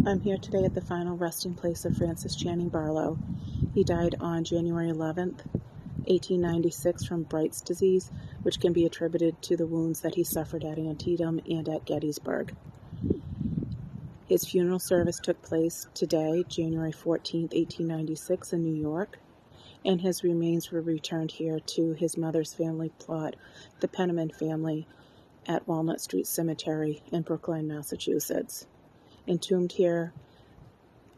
I'm here today at the final resting place of Francis Channing Barlow. He died on January 11th, 1896 from Bright's disease, which can be attributed to the wounds that he suffered at Antietam and at Gettysburg. His funeral service took place today, January 14th, 1896 in New York, and his remains were returned here to his mother's family plot, the Penniman family, at Walnut Street Cemetery in Brookline, Massachusetts. Entombed here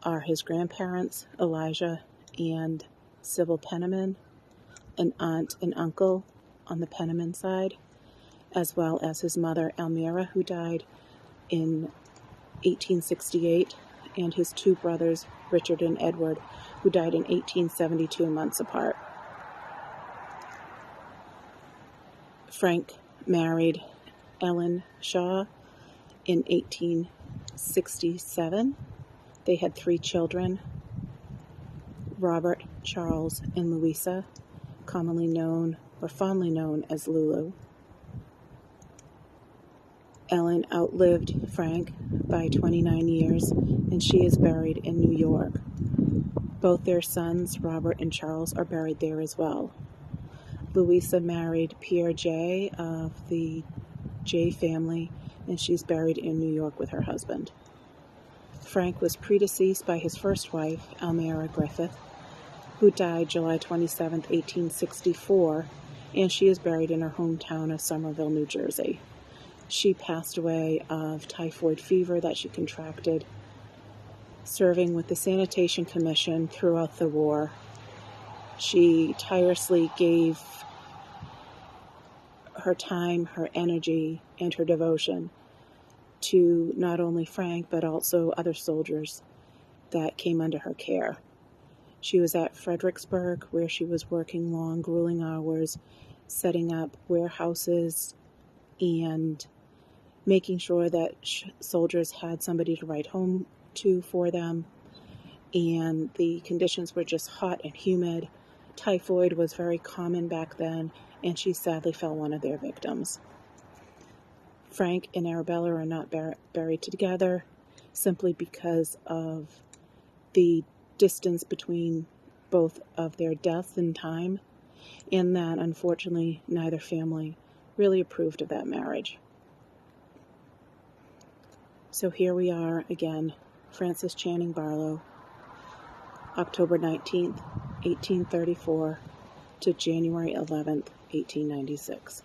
are his grandparents, Elijah and Sybil Penniman, an aunt and uncle on the Penniman side, as well as his mother, Elmira, who died in 1868, and his two brothers, Richard and Edward, who died in 1872, months apart. Frank married Ellen Shaw in 1867. They had 3 children, Robert, Charles, and Louisa, commonly known or fondly known as Lulu. Ellen outlived Frank by 29 years, and she is buried in New York. Both their sons, Robert and Charles, are buried there as well. Louisa married Pierre J. of the J family, and she's buried in New York with her husband. Frank was predeceased by his first wife, Elmira Griffith, who died July 27, 1864, and she is buried in her hometown of Somerville, New Jersey. She passed away of typhoid fever that she contracted serving with the Sanitation Commission throughout the war. She tirelessly gave her time, her energy, and her devotion to not only Frank, but also other soldiers that came under her care. She was at Fredericksburg, where she was working long, grueling hours, setting up warehouses and making sure that soldiers had somebody to write home to for them. And the conditions were just hot and humid. Typhoid was very common back then, and she sadly fell one of their victims. Frank and Arabella are not buried together simply because of the distance between both of their deaths in time, and that unfortunately neither family really approved of that marriage. So here we are again, Francis Channing Barlow, October 19th, 1834 to January 11th, 1896.